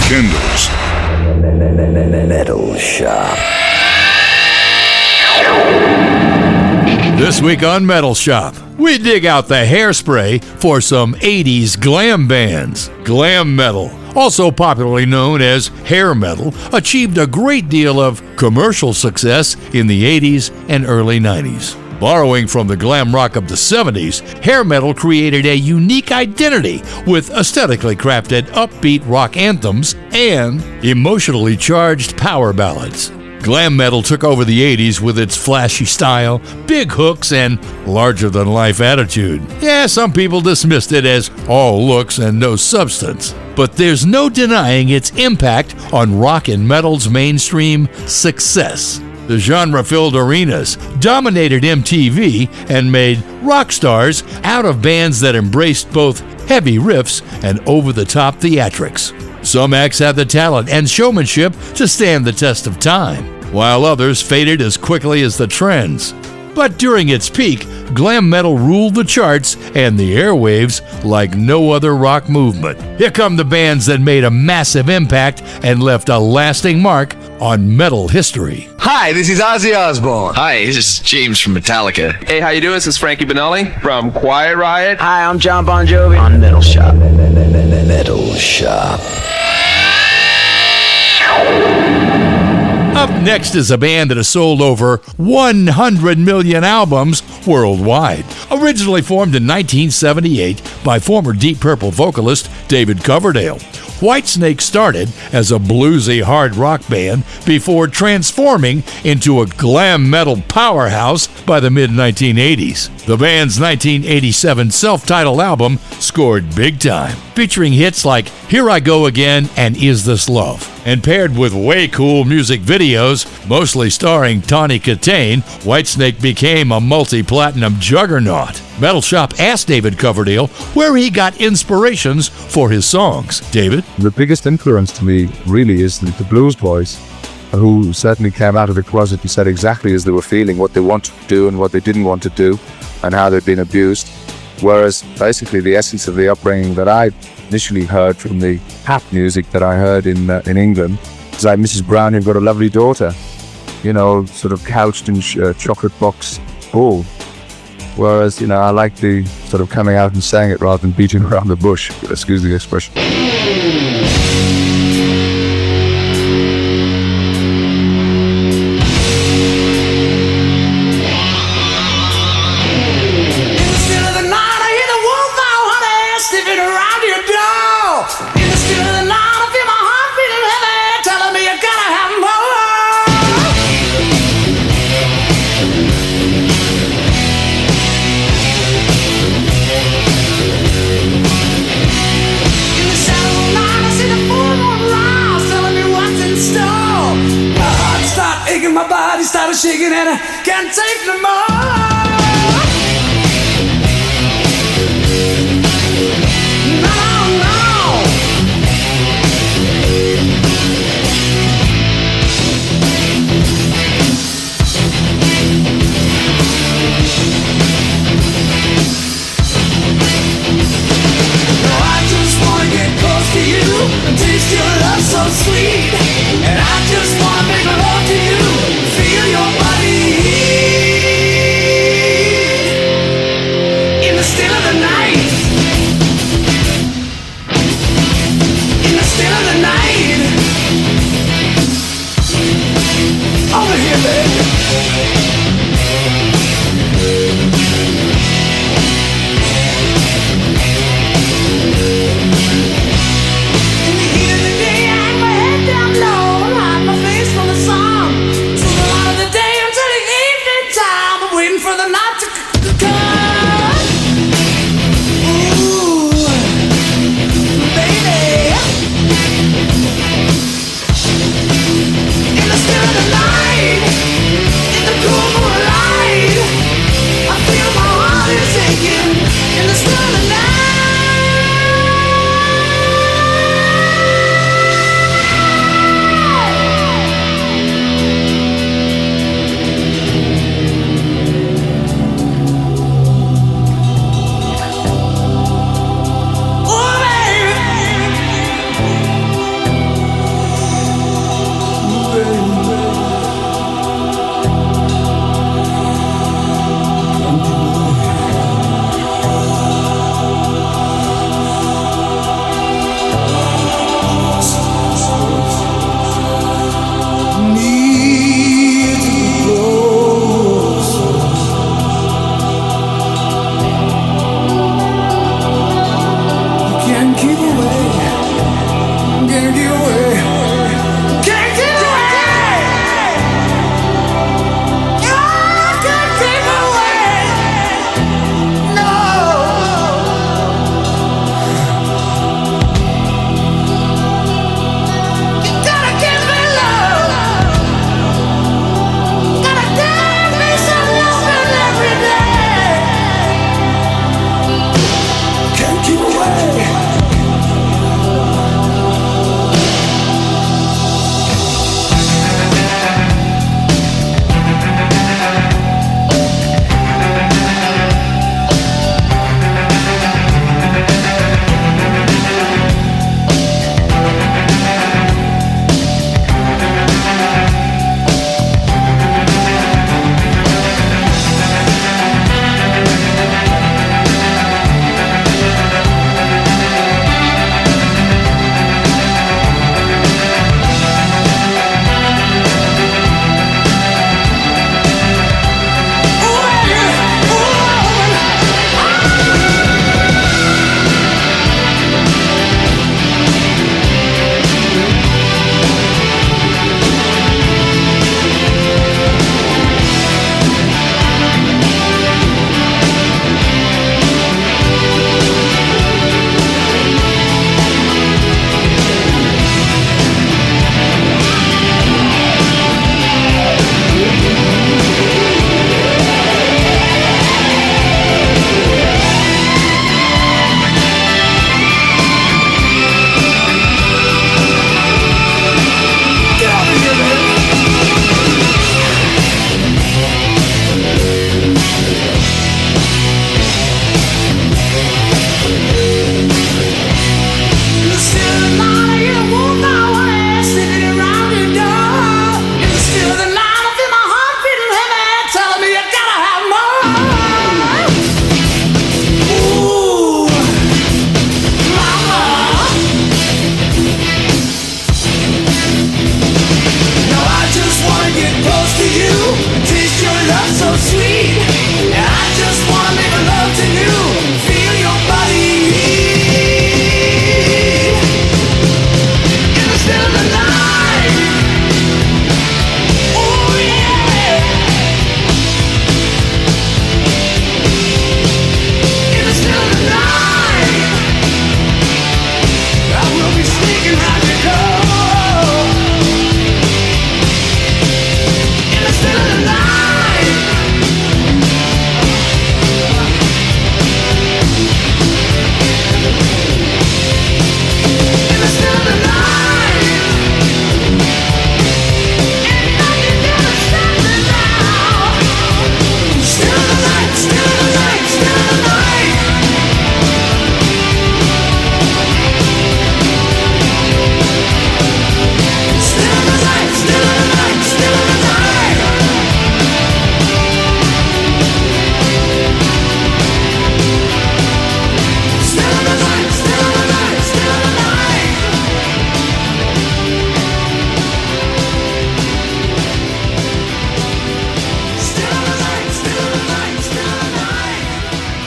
Kendall's Metal Shop. This week on Metal Shop, we dig out the hairspray for some 80s glam bands. Glam metal, also popularly known as hair metal, achieved a great deal of commercial success in the 80s and early 90s. Borrowing from the glam rock of the 70s, hair metal created a unique identity with aesthetically crafted upbeat rock anthems and emotionally charged power ballads. Glam metal took over the 80s with its flashy style, big hooks, and larger-than-life attitude. Yeah, some people dismissed it as all looks and no substance. But there's no denying its impact on rock and metal's mainstream success. The genre-filled arenas dominated MTV and made rock stars out of bands that embraced both heavy riffs and over-the-top theatrics. Some acts had the talent and showmanship to stand the test of time, while others faded as quickly as the trends. But during its peak, glam metal ruled the charts and the airwaves like no other rock movement. Here come the bands that made a massive impact and left a lasting mark on metal history. Hi, this is Ozzy Osbourne. Hi, this is James from Metallica. Hey, how you doing? This is Frankie Banali from Quiet Riot. Hi, I'm Jon Bon Jovi on Metal Shop. Metal Shop. Up next is a band that has sold over 100 million albums worldwide. Originally formed in 1978 by former Deep Purple vocalist David Coverdale, Whitesnake started as a bluesy hard rock band before transforming into a glam metal powerhouse by the mid-1980s. The band's 1987 self-titled album scored big time, featuring hits like Here I Go Again and Is This Love? And paired with way cool music videos, mostly starring Tawny Katane, Whitesnake became a multi-platinum juggernaut. Metal Shop asked David Coverdale where he got inspirations for his songs. David? The biggest influence to me really is the Blues Boys, who certainly came out of the closet and said exactly as they were feeling, what they wanted to do and what they didn't want to do, and how they'd been abused. Whereas basically the essence of the upbringing that I initially heard from the pop music that I heard in England is like, Mrs. Brown, you've got a lovely daughter, you know, sort of couched in chocolate box ball. Whereas, you know, I like the sort of coming out and saying it rather than beating around the bush, excuse the expression. My body started shaking and I can't take no more. I just wanna get close to you and taste your love so sweet, and I just wanna make love to you. Feel your body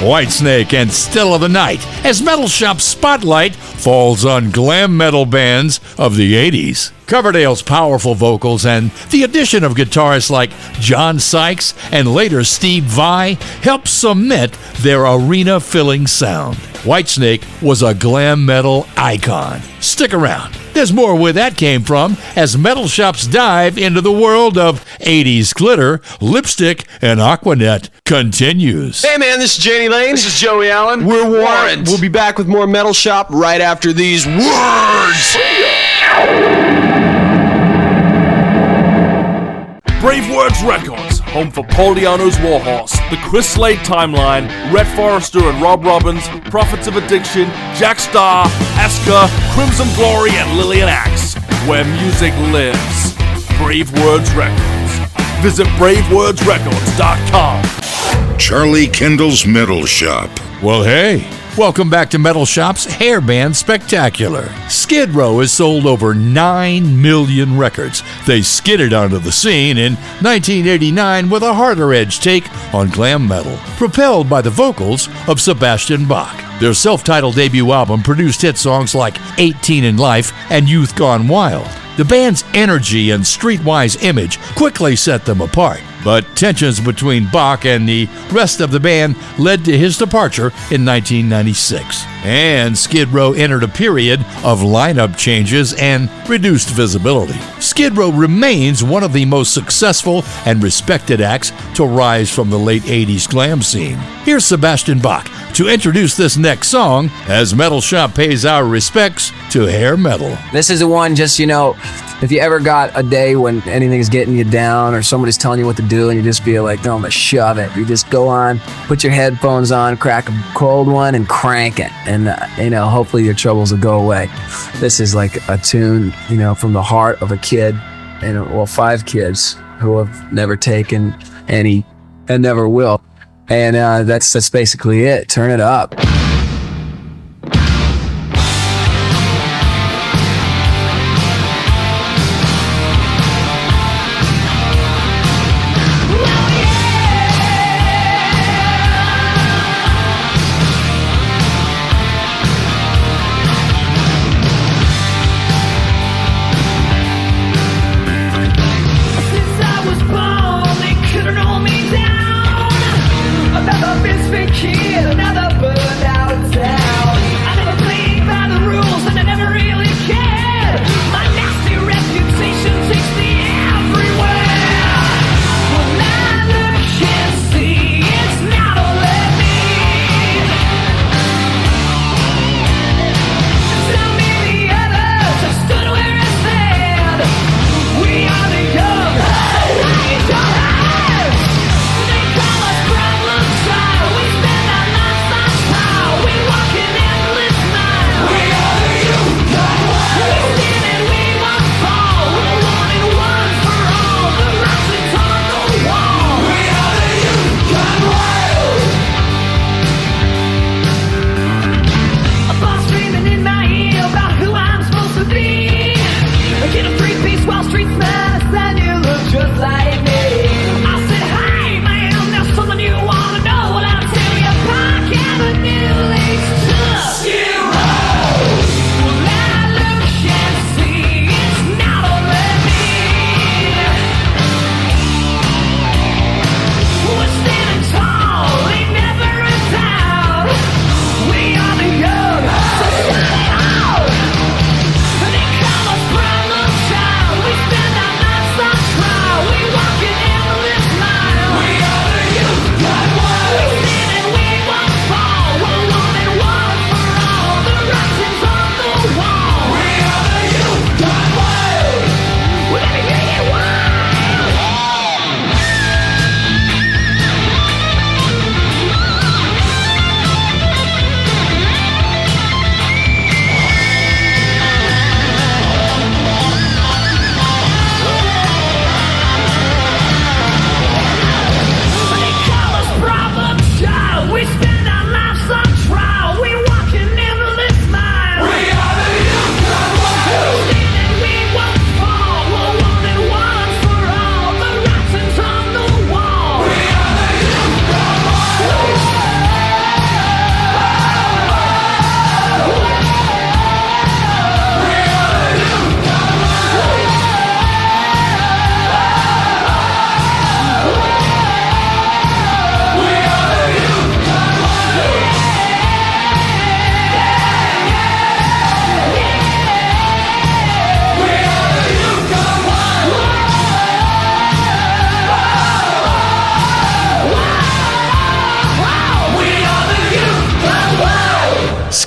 Whitesnake and Still of the Night, as Metalshop's spotlight falls on glam metal bands of the 80s. Coverdale's powerful vocals and the addition of guitarists like John Sykes and later Steve Vai helped cement their arena-filling sound. Whitesnake was a glam metal icon. Stick around. There's more where that came from as Metalshop's dive into the world of 80s glitter, lipstick, and Aquanet continues. Hey man, this is Janie Lane. This is Joey Allen. We're Warrant. We'll be back with more Metal Shop right after these words. Bravewords Records, home for Paul Di'Anno's Warhorse, The Chris Slade Timeline, Rhett Forrester and Rob Robbins, Prophets of Addiction, Jack Starr, Aska, Crimson Glory, and Lillian Axe, where music lives. Bravewords Records. Visit bravewordsrecords.com. Charlie Kendall's Metal Shop. Well, hey, welcome back to Metalshop's Hairband Spectacular. Skid Row has sold over 9 million records. They skidded onto the scene in 1989 with a harder edge take on glam metal, propelled by the vocals of Sebastian Bach. Their self-titled debut album produced hit songs like 18 in Life and Youth Gone Wild. The band's energy and streetwise image quickly set them apart, but tensions between Bach and the rest of the band led to his departure in 1996. And Skid Row entered a period of lineup changes and reduced visibility. Skid Row remains one of the most successful and respected acts to rise from the late 80s glam scene. Here's Sebastian Bach to introduce this next song as Metal Shop pays our respects to hair metal. This is the one, just, if you ever got a day when anything's getting you down or somebody's telling you what to do and you just feel like, no, I'm gonna shove it. You just go on, put your headphones on, crack a cold one and crank it. And, hopefully your troubles will go away. This is like a tune, from the heart of a kid, 5 kids who have never taken any and never will. And that's basically it. Turn it up. Kid, another bird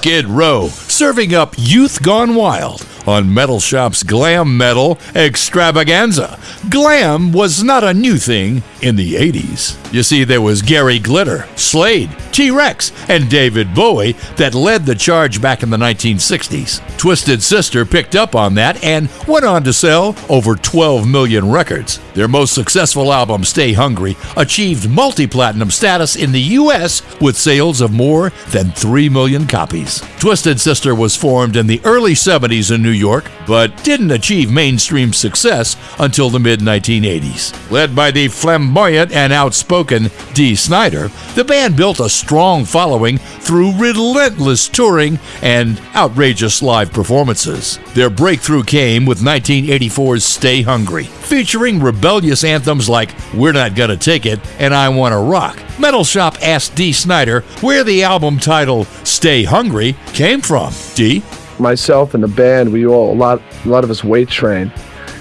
Skid Row, serving up Youth Gone Wild on Metal Shop's Glam Metal Extravaganza. Glam was not a new thing in the 80s. You see, there was Gary Glitter, Slade, T-Rex, and David Bowie that led the charge back in the 1960s. Twisted Sister picked up on that and went on to sell over 12 million records. Their most successful album, Stay Hungry, achieved multi-platinum status in the U.S. with sales of more than 3 million copies. Twisted Sister was formed in the early 70s in New York, but didn't achieve mainstream success until the mid-1980s. Led by the flamboyant and outspoken Dee Snider, the band built a strong following through relentless touring and outrageous live performances. Their breakthrough came with 1984's Stay Hungry, featuring rebellious anthems like We're Not Gonna Take It and I Wanna Rock. Metal Shop asked Dee Snider where the album title Stay Hungry came from. Dee? Myself and the band, we all, a lot of us weight train.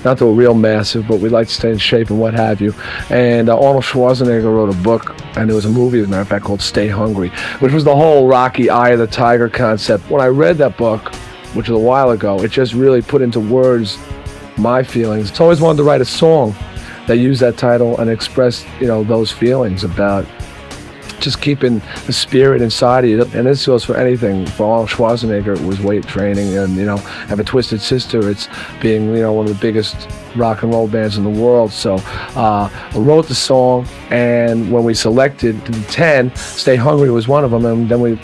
Not that we're real massive, but we like to stay in shape and what have you. And Arnold Schwarzenegger wrote a book, and there was a movie, as a matter of fact, called Stay Hungry, which was the whole Rocky Eye of the Tiger concept. When I read that book, which was a while ago, it just really put into words my feelings. So I always wanted to write a song that used that title and expressed, those feelings about just keeping the spirit inside of you. And this goes for anything. For Arnold Schwarzenegger, it was weight training, and have a Twisted Sister, it's being one of the biggest rock and roll bands in the world. So I wrote the song, and when we selected the 10, Stay Hungry was one of them, and then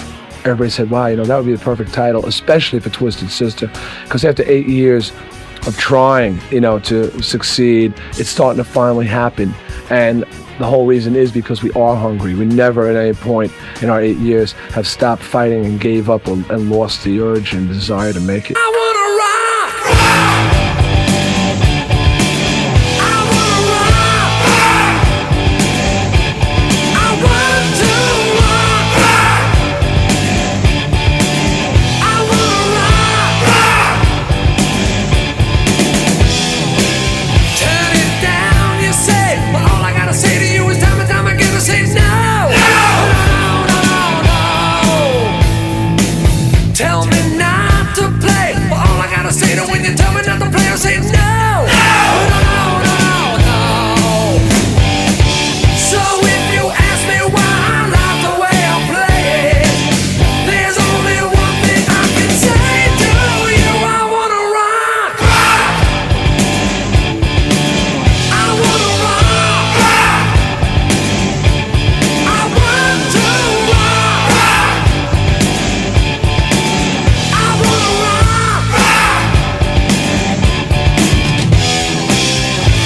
everybody said, wow, that would be the perfect title, especially for Twisted Sister, because after 8 years of trying, to succeed, it's starting to finally happen. And the whole reason is because we are hungry. We never at any point in our 8 years have stopped fighting and gave up and lost the urge and desire to make it. I wanna rock! I wanna rock! I want to rock! I wanna rock! Turn it down, you say, but all I gotta say to you is time and time again to say no! Tell me not to play, but all I gotta say to when you tell me not to play, I say no! No! So if you ask me why I like the way I play, there's only one thing I can say to you: I wanna rock! I wanna rock! I want to rock! I wanna rock!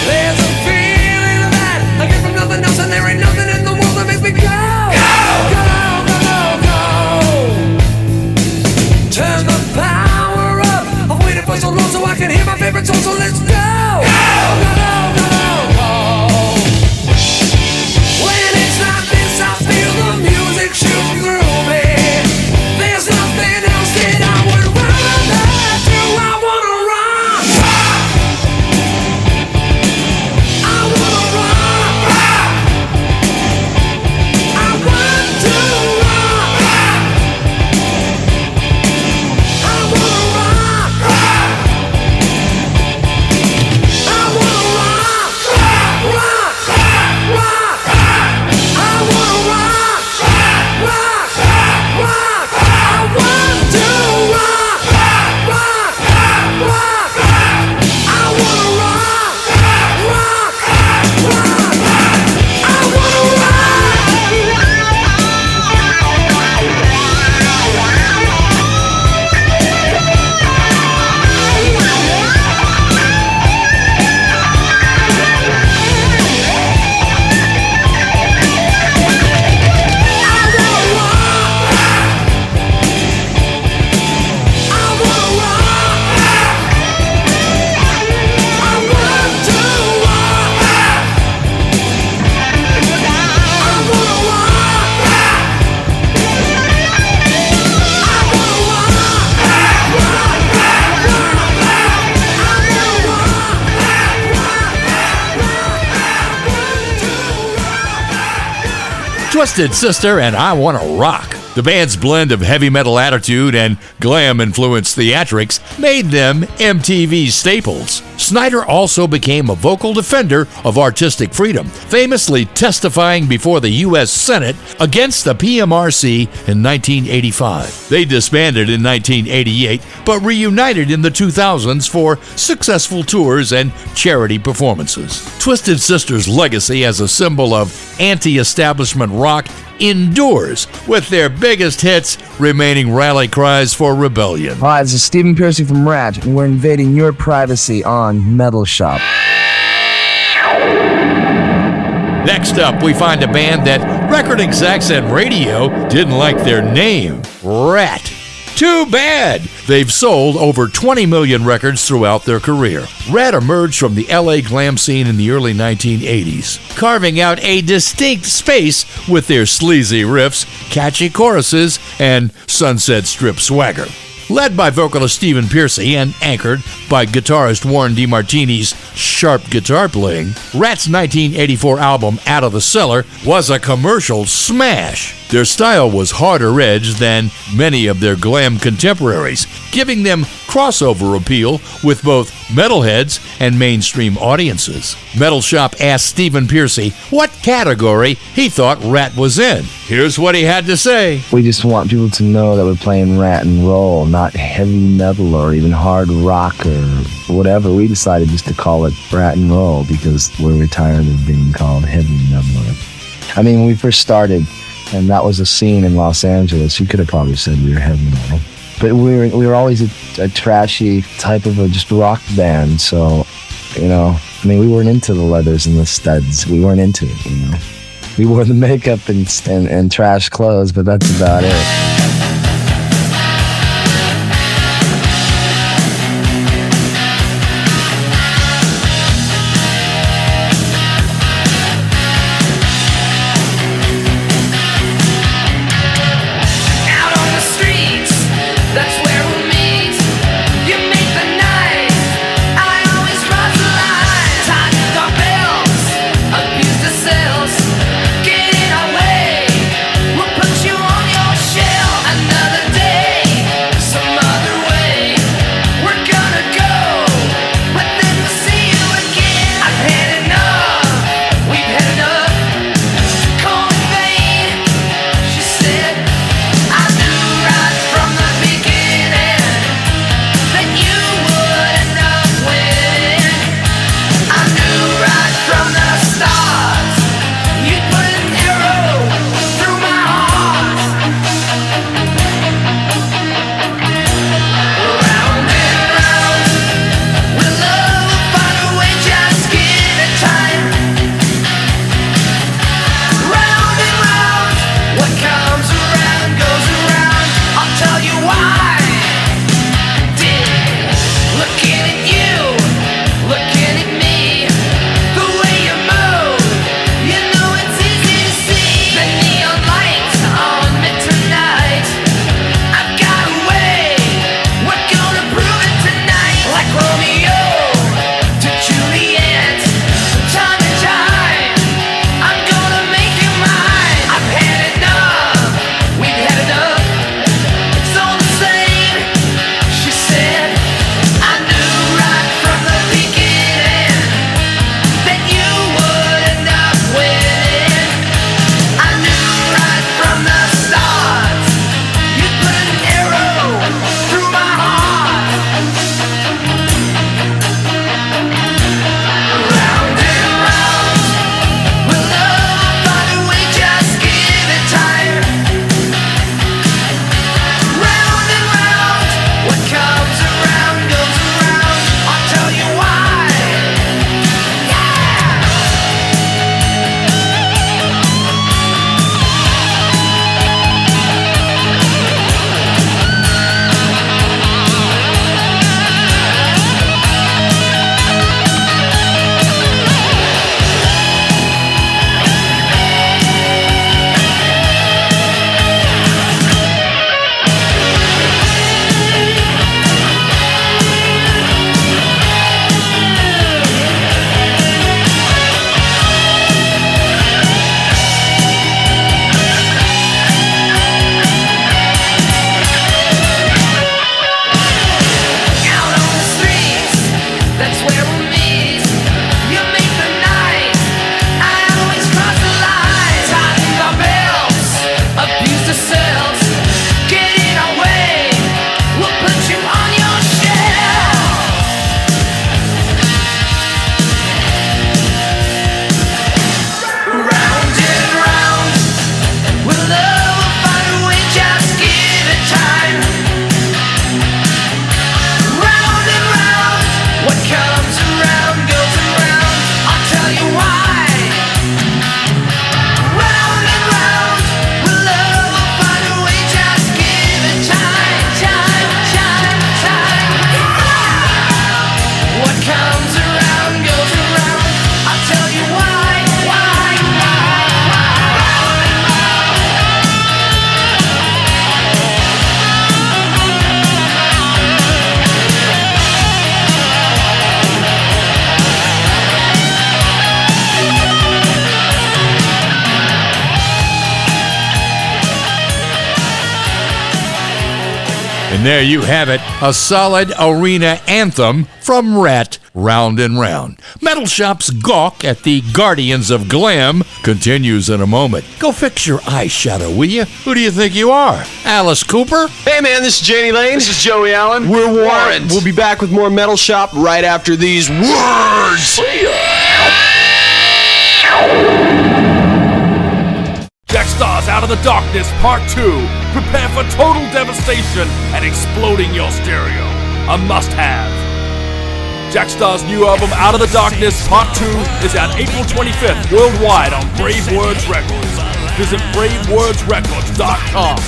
There's a feeling that I get from nothing else, and there ain't nothing in the world that makes me go! Turn the power up. I've waited for so long so I can hear my favorite song, so let's go! When it's like this, I feel the music shoot through me. There's nothing else that I would rather do. I wanna rock! I wanna rock! I want to rock! I wanna rock! I wanna rock! Rock! Rock! I wanna rock! Rock! Rock! I want to rock! Rock! Rock! I wanna rock! Rock! Rock! I wanna Twisted Sister and I Wanna Rock The band's blend of heavy metal attitude and glam-influenced theatrics made them MTV staples. Snyder also became a vocal defender of artistic freedom, famously testifying before the U.S. Senate against the PMRC in 1985. They disbanded in 1988, but reunited in the 2000s for successful tours and charity performances. Twisted Sister's legacy as a symbol of anti-establishment rock endures, with their biggest hits remaining rally cries for rebellion. Hi, this is Stephen Piercy from Ratt, and we're invading your privacy on Metal Shop. Next up, we find a band that record execs and radio didn't like their name, Ratt. Too bad! They've sold over 20 million records throughout their career. Ratt emerged from the LA glam scene in the early 1980s, carving out a distinct space with their sleazy riffs, catchy choruses, and Sunset Strip swagger. Led by vocalist Stephen Piercy and anchored by guitarist Warren DeMartini's sharp guitar playing, Ratt's 1984 album Out of the Cellar was a commercial smash. Their style was harder edged than many of their glam contemporaries, giving them crossover appeal with both metalheads and mainstream audiences. Metal Shop asked Stephen Piercy what category he thought Ratt was in. Here's what he had to say. We just want people to know that we're playing rat and roll, not heavy metal or even hard rock or whatever. We decided just to call it rat and roll because we're retired of being called heavy metal. I mean, when we first started, and that was a scene in Los Angeles, you could have probably said we were heavy metal. But we were always a trashy type of a just rock band, so, you know, I mean, we weren't into the leathers and the studs. We weren't into it, you know. We wore the makeup and trash clothes, but that's about it. Get it away, we'll put you on your shelf. And there you have it, a solid arena anthem from Ratt, Round and Round. Metal Shop's gawk at the Guardians of Glam continues in a moment. Go fix your eyeshadow, will you? Who do you think you are? Alice Cooper? Hey man, this is Janie Lane. This is Joey Allen. We're Warren. We'll be back with more Metal Shop right after these words. Jack Stars Out of the Darkness Part 2. Prepare for total devastation and exploding your stereo. A must-have. Jack Star's new album Out of the Darkness Part 2 is out April 25th worldwide on Bravewords Records. Visit bravewordsrecords.com.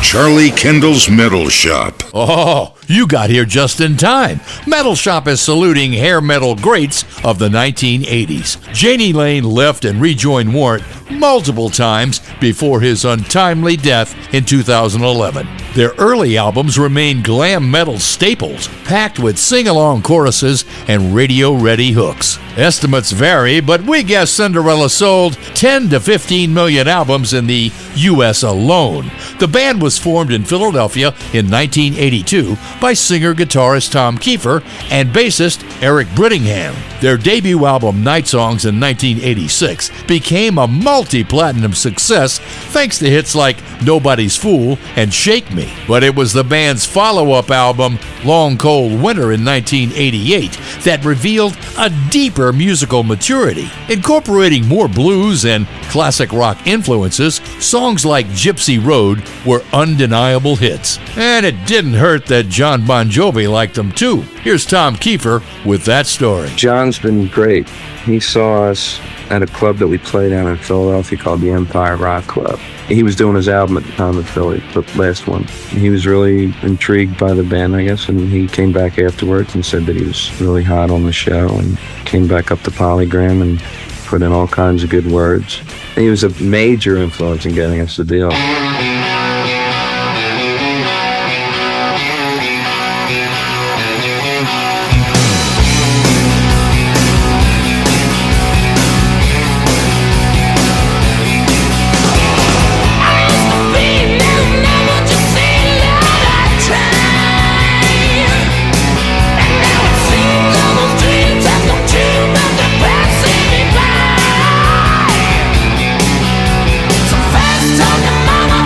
Charlie Kendall's Metal Shop. Oh, you got here just in time. Metal Shop is saluting hair metal greats of the 1980s. Janie Lane left and rejoined Warrant multiple times before his untimely death in 2011. Their early albums remain glam metal staples, packed with sing-along choruses and radio-ready hooks. Estimates vary, but we guess Cinderella sold 10 to 15 million albums in the U.S. alone. The band was formed in Philadelphia in 1982 by singer-guitarist Tom Kiefer and bassist Eric Brittingham. Their debut album, Night Songs, in 1986 became a multi-platinum success thanks to hits like Nobody's Fool and Shake Me. But it was the band's follow-up album, Long Cold Winter, in 1988 that revealed a deeper musical maturity. Incorporating more blues and classic rock influences, songs like Gypsy Road were undeniable hits. And it didn't hurt that Jon Bon Jovi liked them too. Here's Tom Kiefer with that story. John's been great. He saw us at a club that we played down in Philadelphia called the Empire Rock Club. He was doing his album at the time in Philly, the last one. He was really intrigued by the band, I guess, and he came back afterwards and said that he was really hot on the show and came back up to Polygram and put in all kinds of good words. He was a major influence in getting us the deal. Mama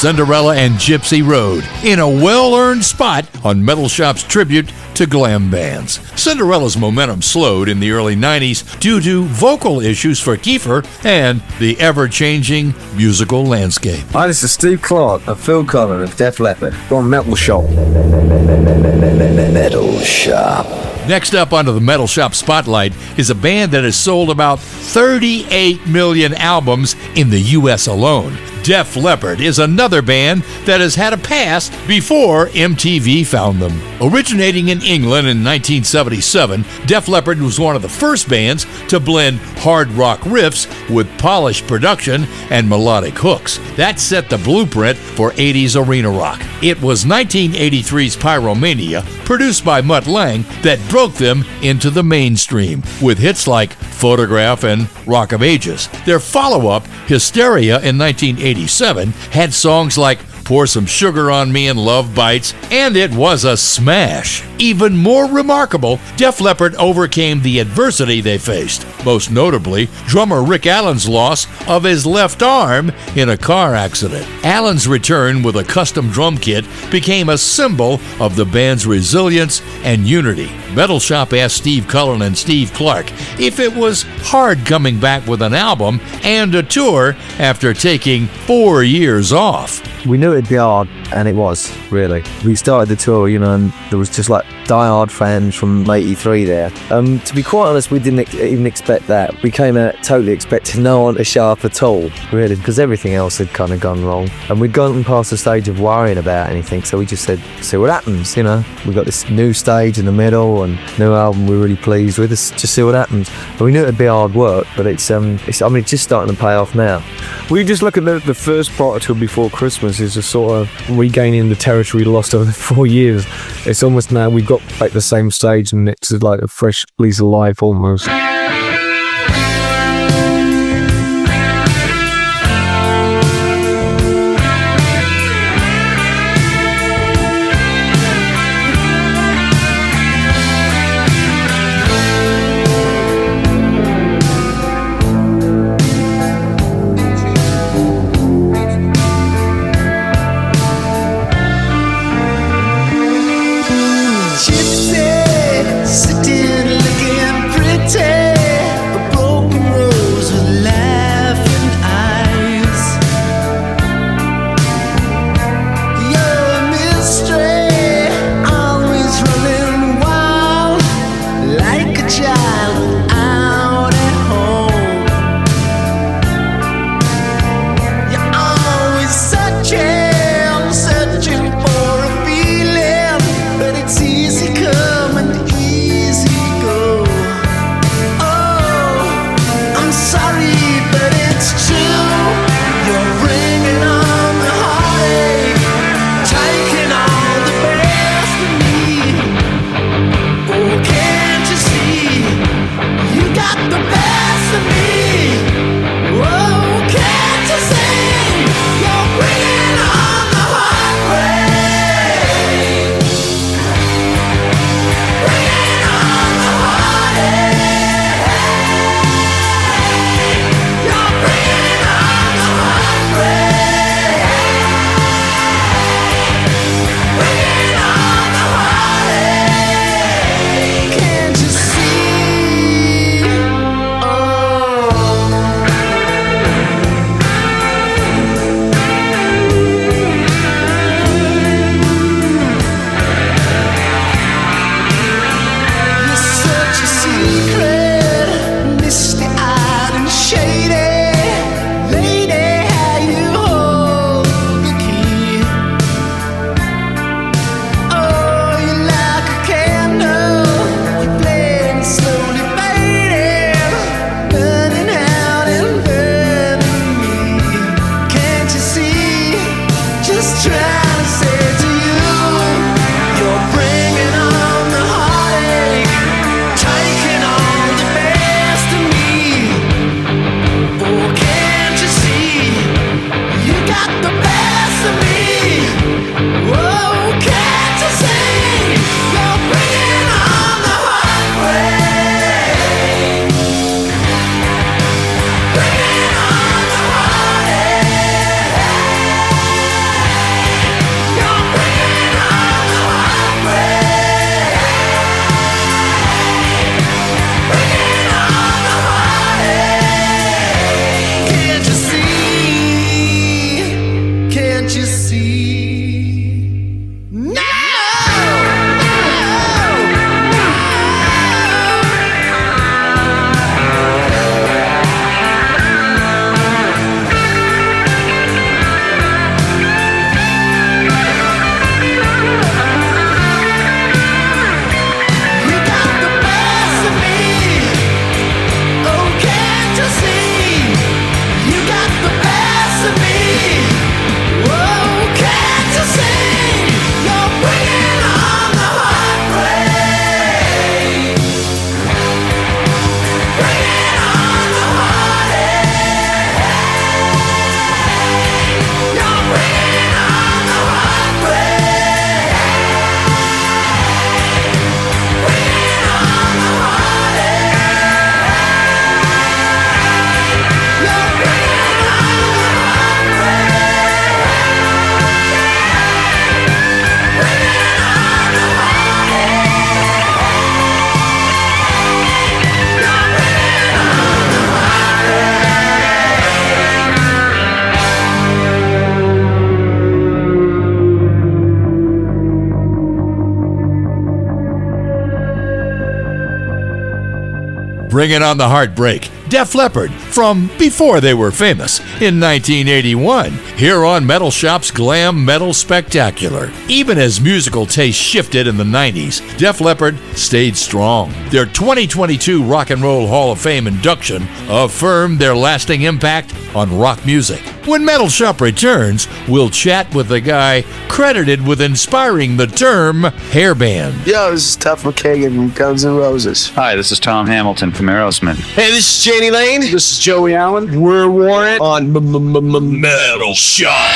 Cinderella and Gypsy Road in a well-earned spot on Metal Shop's tribute to glam bands. Cinderella's momentum slowed in the early 90s due to vocal issues for Kiefer and the ever-changing musical landscape. Hi, this is Steve Clark of Phil Collins of Def Leppard from Metal Shop. Metal Shop. Next up onto the Metal Shop Spotlight is a band that has sold about 38 million albums in the U.S. alone. Def Leppard is another band that has had a past before MTV found them. Originating in England in 1977, Def Leppard was one of the first bands to blend hard rock riffs with polished production and melodic hooks. That set the blueprint for 80s arena rock. It was 1983's Pyromania, produced by Mutt Lange, that broke them into the mainstream, with hits like Photograph and Rock of Ages. Their follow-up, Hysteria in 1987, had songs like Pour Some Sugar on Me and Love Bites, and it was a smash. Even more remarkable, Def Leppard overcame the adversity they faced, most notably drummer Rick Allen's loss of his left arm in a car accident. Allen's return with a custom drum kit became a symbol of the band's resilience and unity. Metal Shop asked Steve Cullen and Steve Clark if it was hard coming back with an album and a tour after taking 4 years off. We knew it'd be hard, and it was, really. We started the tour, and there was just like die-hard fans from 83 there. To be quite honest, we didn't even expect that. We came out totally expecting no one to show up at all, really, because everything else had kind of gone wrong. And we'd gone past the stage of worrying about anything, so we just said, see what happens, We got this new stage in the middle and new album we're really pleased with. Let's just see what happens. And we knew it'd be hard work, but it's just starting to pay off now. We just look at the first part or two before Christmas is just sort of regaining the territory lost over the 4 years. It's almost now we've got back the same stage and it's like a fresh lease of life almost. Gypsy, sitting looking pretty. Bringing on the heartbreak, Def Leppard from before they were famous in 1981, here on Metal Shop's Glam Metal Spectacular. Even as musical taste shifted in the 90s, Def Leppard stayed strong. Their 2022 Rock and Roll Hall of Fame induction affirmed their lasting impact on rock music. When Metal Shop returns, we'll chat with the guy credited with inspiring the term hairband. Yo, this is Tuff McKagan from Guns N' Roses. Hi, this is Tom Hamilton from Aerosmith. Hey, this is Janie Lane. This is Joey Allen. We're Warrant on Metal Shop.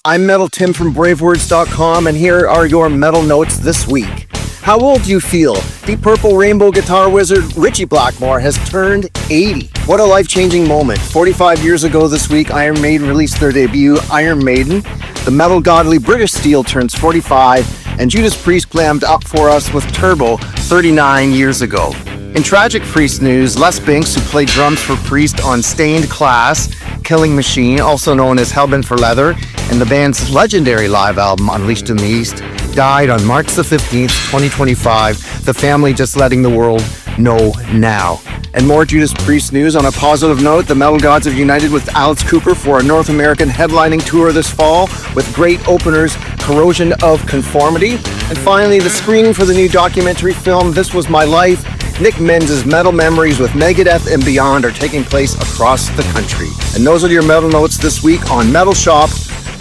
I'm Metal Tim from Bravewords.com, and here are your metal notes this week. How old do you feel? Deep Purple Rainbow guitar wizard Richie Blackmore has turned 80. What a life-changing moment. 45 years ago this week, Iron Maiden released their debut, Iron Maiden. The metal godly British Steel turns 45, and Judas Priest glammed up for us with Turbo 39 years ago. In tragic Priest news, Les Binks, who played drums for Priest on Stained Class, Killing Machine, also known as Hellbent for Leather, and the band's legendary live album Unleashed in the East, died on March the 15th, 2025, the family just letting the world know now. And more Judas Priest news. On a positive note, the Metal Gods have united with Alice Cooper for a North American headlining tour this fall with great openers Corrosion of Conformity. And finally, the screening for the new documentary film This Was My Life, Nick Men's Metal Memories with Megadeth and Beyond are taking place across the country. And those are your metal notes this week on Metal Shop,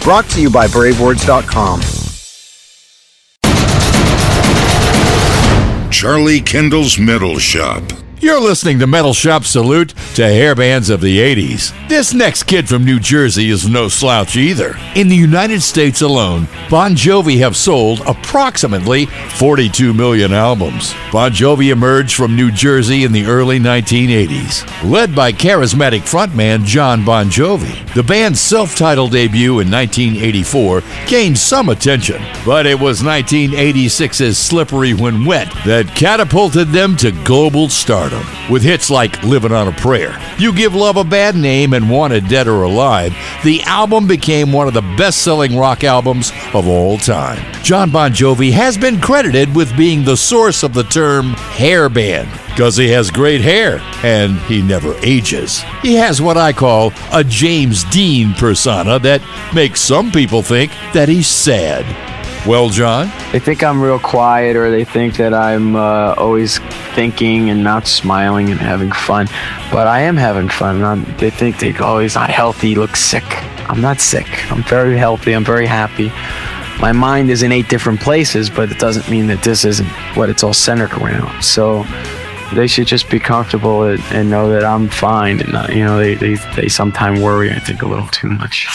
brought to you by Bravewords.com. Charlie Kendall's Metal Shop. You're listening to Metal Shop Salute to hairbands of the 80s. This next kid from New Jersey is no slouch either. In the United States alone, Bon Jovi have sold approximately 42 million albums. Bon Jovi emerged from New Jersey in the early 1980s. Led by charismatic frontman Jon Bon Jovi, the band's self-titled debut in 1984 gained some attention, but it was 1986's Slippery When Wet that catapulted them to global stardom. With hits like Living on a Prayer, You Give Love a Bad Name, and Wanted Dead or Alive, the album became one of the best-selling rock albums of all time. Jon Bon Jovi has been credited with being the source of the term hairband, because he has great hair and he never ages. He has what I call a James Dean persona that makes some people think that he's sad. Well, John? They think I'm real quiet, or they think that I'm always thinking and not smiling and having fun. But I am having fun. They think he's not healthy, he looks sick. I'm not sick. I'm very healthy. I'm very happy. My mind is in 8 different places, but it doesn't mean that this isn't what it's all centered around. So they should just be comfortable and know that I'm fine. And they sometimes worry, I think, a little too much.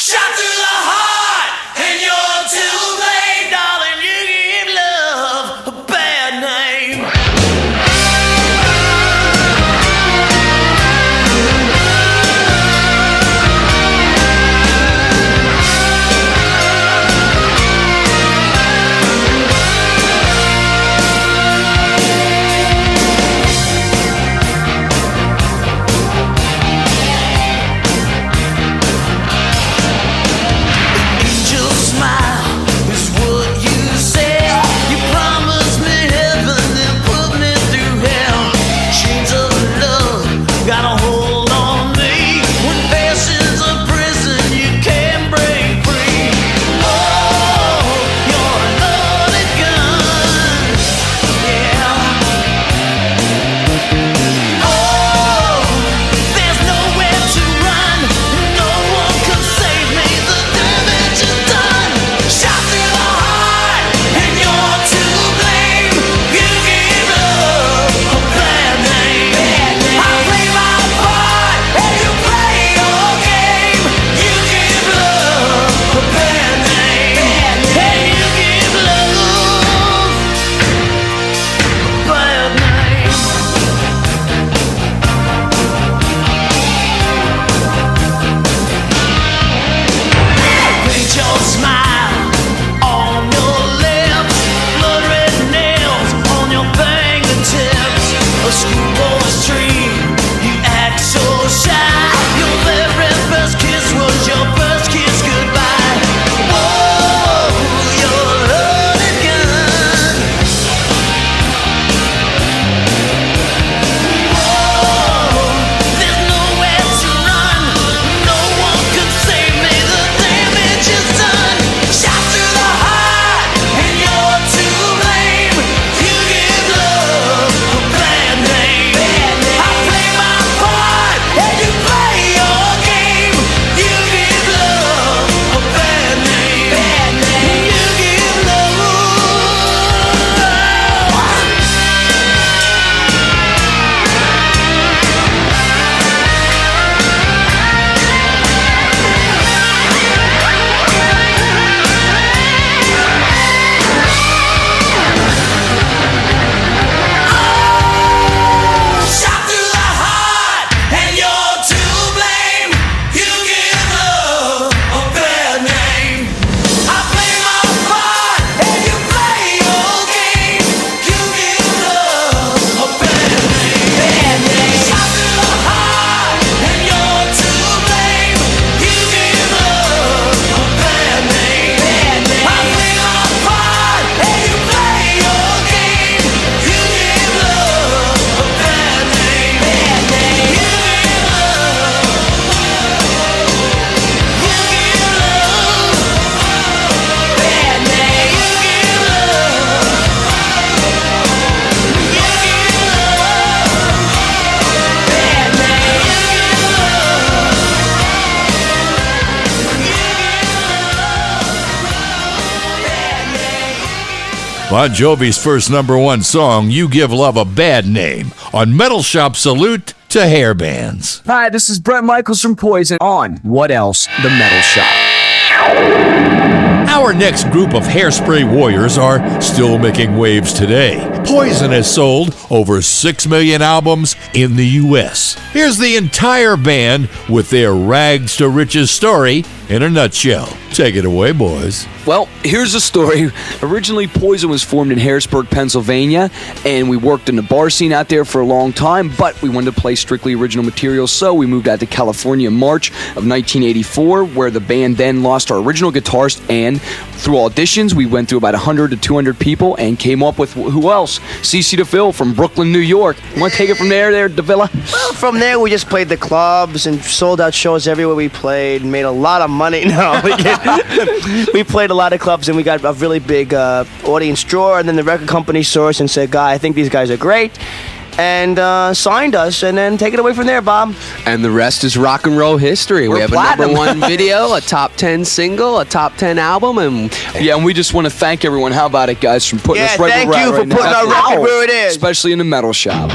Bon Jovi's first #1 song, You Give Love a Bad Name, on Metal Shop Salute to Hairbands. Hi, this is Brett Michaels from Poison on What Else? The Metal Shop. Our next group of hairspray warriors are still making waves today. Poison has sold over 6 million albums in the U.S. Here's the entire band with their rags to riches story in a nutshell. Take it away, boys. Well, here's the story. Originally, Poison was formed in Harrisburg, Pennsylvania, and we worked in the bar scene out there for a long time, but we wanted to play strictly original material, so we moved out to California in March of 1984, where the band then lost our original guitarist, and through auditions, we went through about 100 to 200 people and came up with who else? CC DeVille from Brooklyn, New York. You want to take it from there, DeVilla? Well, from there, we just played the clubs and sold out shows everywhere we played and made a lot of money. No, we played a lot of clubs and we got a really big audience draw, and then the record company saw us and said, "Guy, I think these guys are great," and signed us, and then take it away from there, Bob. And the rest is rock and roll history. We have platinum. a #1 video, a top 10 single, a top 10 album, and we just want to thank everyone. How about it, guys, from putting us right thank where you we're for at putting right our now. record where it is. Especially in the metal shop.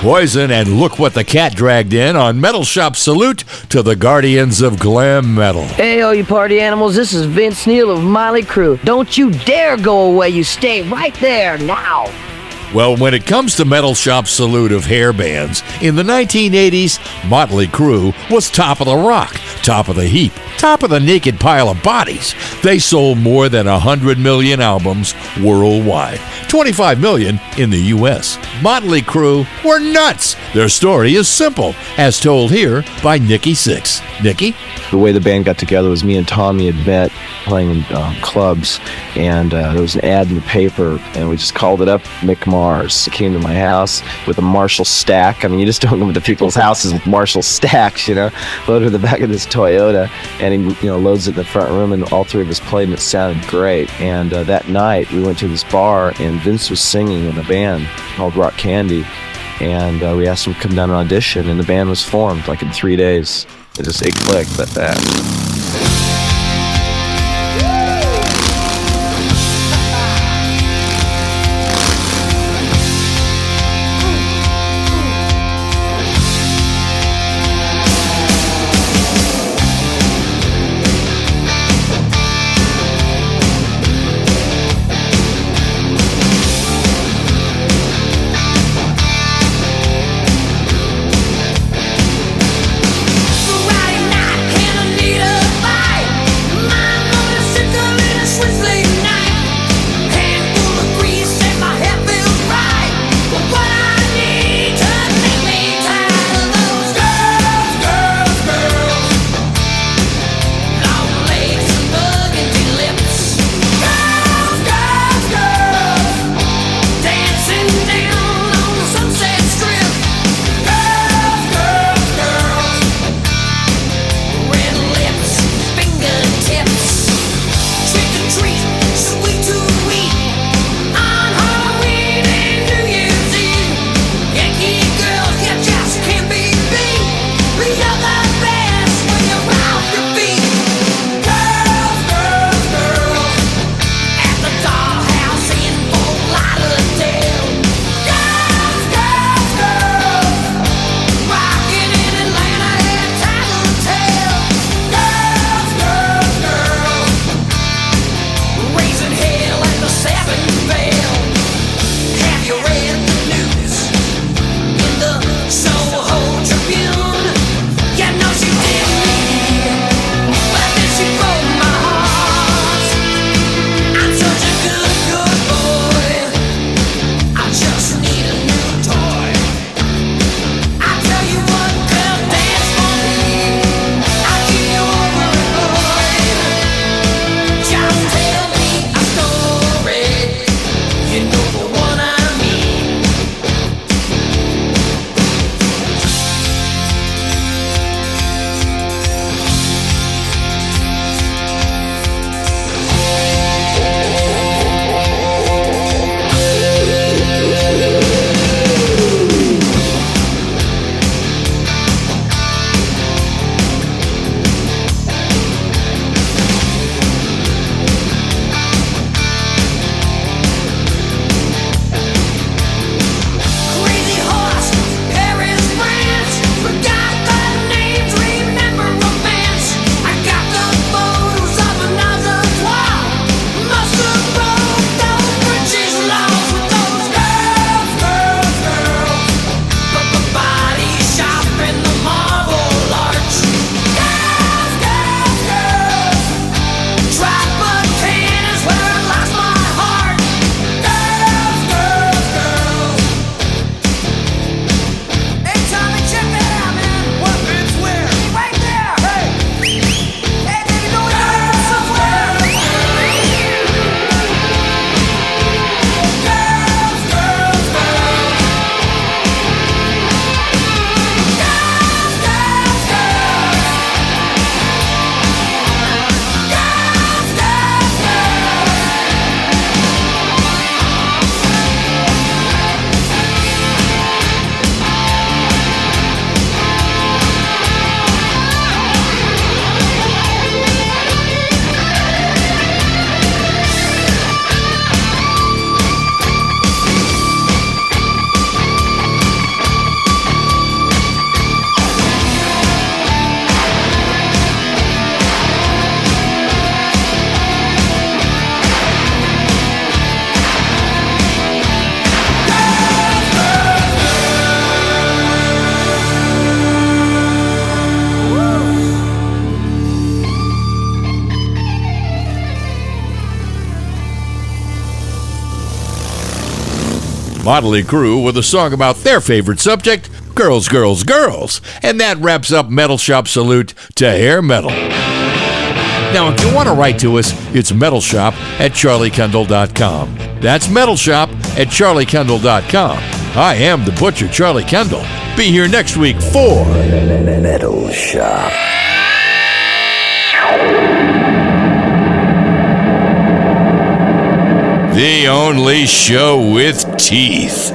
Poison and Look What the Cat Dragged In on Metal Shop Salute to the guardians of glam metal. Hey, all you party animals, this is Vince Neil of Motley Crue. Don't you dare go away, you stay right there now. Well, when it comes to Metal Shop Salute of hairbands, in the 1980s, Motley Crue was top of the rock, top of the heap, top of the naked pile of bodies, they sold more than 100 million albums worldwide, 25 million in the U.S. Motley Crue were nuts. Their story is simple, as told here by Nikki Sixx. Nikki? The way the band got together was me and Tommy had met playing in clubs, and there was an ad in the paper, and we just called it up Mick Mars. He came to my house with a Marshall stack. I mean, you just don't go into people's houses with Marshall stacks, you know. Loaded in the back of this Toyota, and he, loads it in the front room, and all three of us played, and it sounded great. And that night, we went to this bar, and Vince was singing in a band called Rock Candy, and we asked him to come down and audition, and the band was formed like in 3 days. It clicked that fast. Friday night, and I need a Motley Crue with a song about their favorite subject, girls, girls, girls. And that wraps up Metal Shop Salute to Hair Metal. Now, if you want to write to us, it's metalshop@charliekendall.com. That's metalshop@charliekendall.com. I am the Butcher, Charlie Kendall. Be here next week for Metal Shop. the only show with teeth.